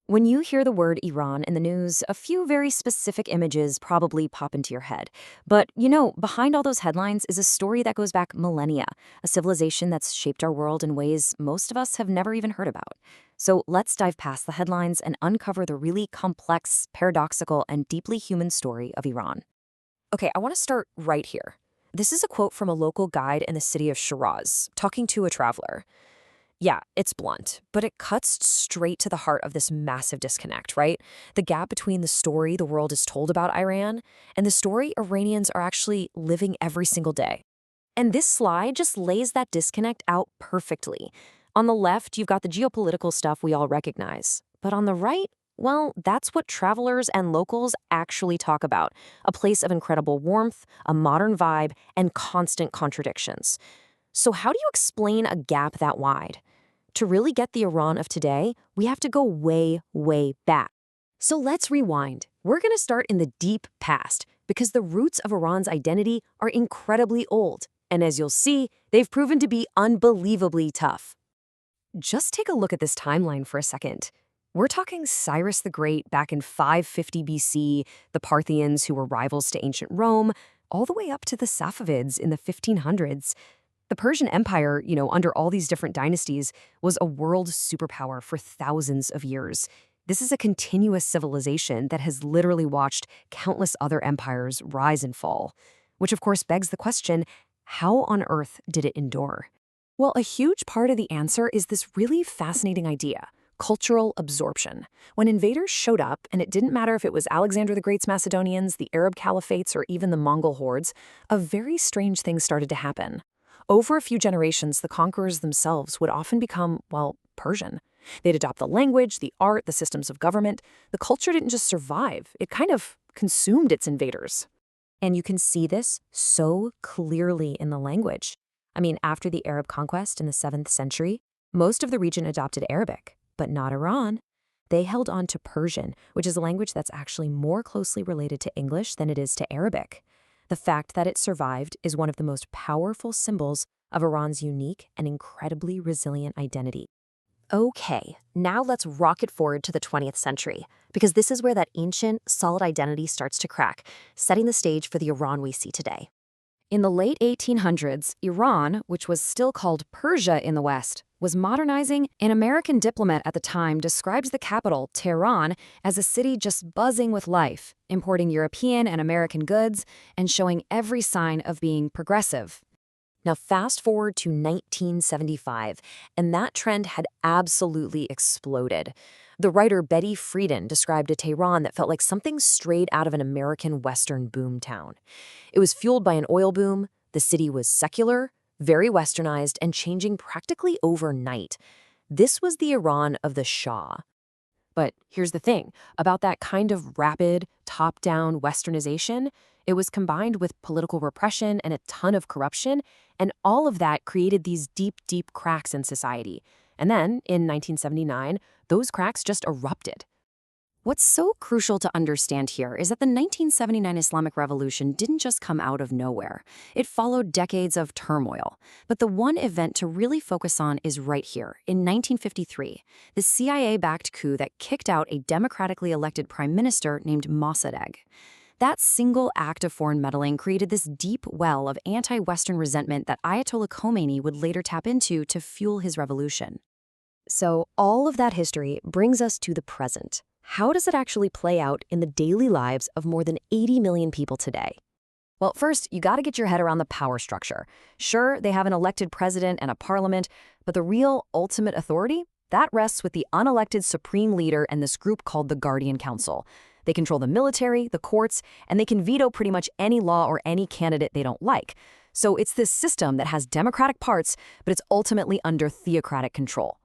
When you hear the word Iran in the news, a few very specific images probably pop into your head. But, behind all those headlines is a story that goes back millennia, a civilization that's shaped our world in ways most of us have never even heard about. So let's dive past the headlines and uncover the really complex, paradoxical, and deeply human story of Iran. Okay, I want to start right here. This is a quote from a local guide in the city of Shiraz, talking to a traveler. Yeah, it's blunt, but it cuts straight to the heart of this massive disconnect, right? The gap between the story the world is told about Iran and the story Iranians are actually living every single day. And this slide just lays that disconnect out perfectly. On the left, you've got the geopolitical stuff we all recognize. But on the right, well, that's what travelers and locals actually talk about. A place of incredible warmth, a modern vibe, and constant contradictions. So how do you explain a gap that wide? To really get the Iran of today, we have to go way, way back. So let's rewind. We're going to start in the deep past, because the roots of Iran's identity are incredibly old. And as you'll see, they've proven to be unbelievably tough. Just take a look at this timeline for a second. We're talking Cyrus the Great back in 550 BC, the Parthians who were rivals to ancient Rome, all the way up to the Safavids in the 1500s. The Persian Empire, under all these different dynasties, was a world superpower for thousands of years. This is a continuous civilization that has literally watched countless other empires rise and fall. Which of course begs the question, how on earth did it endure? Well, a huge part of the answer is this really fascinating idea: cultural absorption. When invaders showed up, and it didn't matter if it was Alexander the Great's Macedonians, the Arab caliphates, or even the Mongol hordes, a very strange thing started to happen. Over a few generations, the conquerors themselves would often become, well, Persian. They'd adopt the language, the art, the systems of government. The culture didn't just survive, it kind of consumed its invaders. And you can see this so clearly in the language. After the Arab conquest in the 7th century, most of the region adopted Arabic, but not Iran. They held on to Persian, which is a language that's actually more closely related to English than it is to Arabic. The fact that it survived is one of the most powerful symbols of Iran's unique and incredibly resilient identity. Okay, now let's rocket forward to the 20th century, because this is where that ancient, solid identity starts to crack, setting the stage for the Iran we see today. In the late 1800s, Iran, which was still called Persia in the West, was modernizing. An American diplomat at the time describes the capital, Tehran, as a city just buzzing with life, importing European and American goods, and showing every sign of being progressive. Now fast forward to 1975, and that trend had absolutely exploded. The writer Betty Friedan described a Tehran that felt like something straight out of an American Western boomtown. It was fueled by an oil boom, the city was secular, very westernized, and changing practically overnight. This was the Iran of the Shah. But here's the thing, about that kind of rapid, top-down westernization, it was combined with political repression and a ton of corruption, and all of that created these deep, deep cracks in society. And then, in 1979, those cracks just erupted. What's so crucial to understand here is that the 1979 Islamic Revolution didn't just come out of nowhere. It followed decades of turmoil. But the one event to really focus on is right here, in 1953, the CIA-backed coup that kicked out a democratically elected prime minister named Mossadegh. That single act of foreign meddling created this deep well of anti-Western resentment that Ayatollah Khomeini would later tap into to fuel his revolution. So all of that history brings us to the present. How does it actually play out in the daily lives of more than 80 million people today? Well, first, you got to get your head around the power structure. Sure, they have an elected president and a parliament, but the real ultimate authority, that rests with the unelected supreme leader and this group called the Guardian Council. They control the military, the courts, and they can veto pretty much any law or any candidate they don't like. So it's this system that has democratic parts, but it's ultimately under theocratic control.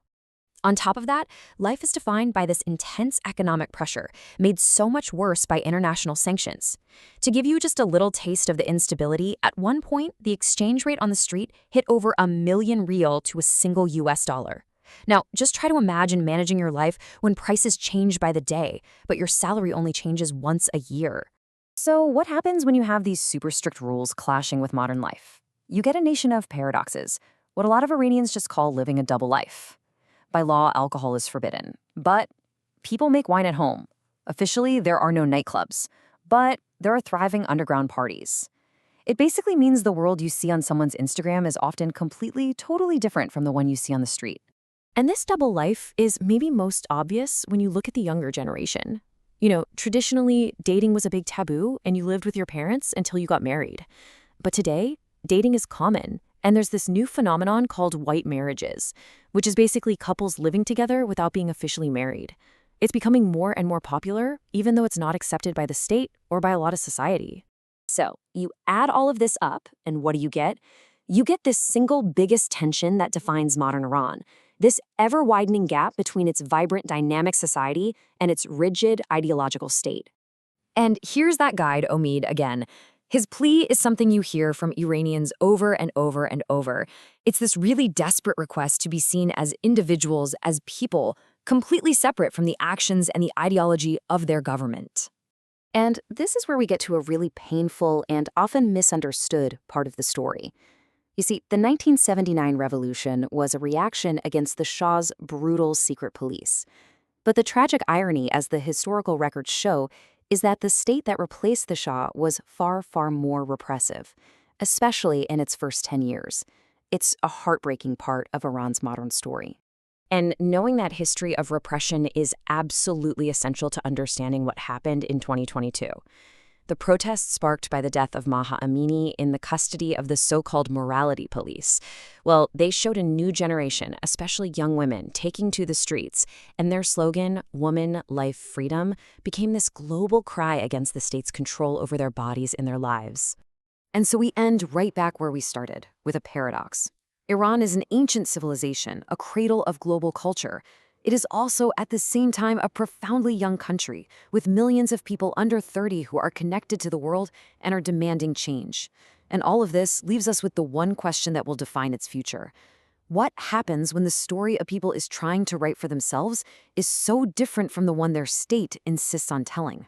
On top of that, life is defined by this intense economic pressure, made so much worse by international sanctions. To give you just a little taste of the instability, at one point, the exchange rate on the street hit over 1,000,000 rial to a single US dollar. Now, just try to imagine managing your life when prices change by the day, but your salary only changes once a year. So what happens when you have these super strict rules clashing with modern life? You get a nation of paradoxes, what a lot of Iranians just call living a double life. By law, alcohol is forbidden, but people make wine at home. Officially, there are no nightclubs, but there are thriving underground parties. It basically means the world you see on someone's Instagram is often completely, totally different from the one you see on the street. And this double life is maybe most obvious when you look at the younger generation. Traditionally, dating was a big taboo, and you lived with your parents until you got married. But today, dating is common, and there's this new phenomenon called white marriages, which is basically couples living together without being officially married. It's becoming more and more popular, even though it's not accepted by the state or by a lot of society. So, you add all of this up, and what do you get? You get this single biggest tension that defines modern Iran. This ever-widening gap between its vibrant, dynamic society and its rigid, ideological state. And here's that guide, Omid, again. His plea is something you hear from Iranians over and over and over. It's this really desperate request to be seen as individuals, as people, completely separate from the actions and the ideology of their government. And this is where we get to a really painful and often misunderstood part of the story. You see, the 1979 revolution was a reaction against the Shah's brutal secret police. But the tragic irony, as the historical records show, is that the state that replaced the Shah was far, far more repressive, especially in its first 10 years. It's a heartbreaking part of Iran's modern story. And knowing that history of repression is absolutely essential to understanding what happened in 2022. The protests sparked by the death of Mahsa Amini in the custody of the so-called morality police. Well, they showed a new generation, especially young women, taking to the streets, and their slogan, "Woman, Life, Freedom," became this global cry against the state's control over their bodies and their lives. And so we end right back where we started, with a paradox. Iran is an ancient civilization, a cradle of global culture. It is also, at the same time, a profoundly young country, with millions of people under 30 who are connected to the world and are demanding change. And all of this leaves us with the one question that will define its future. What happens when the story a people is trying to write for themselves is so different from the one their state insists on telling?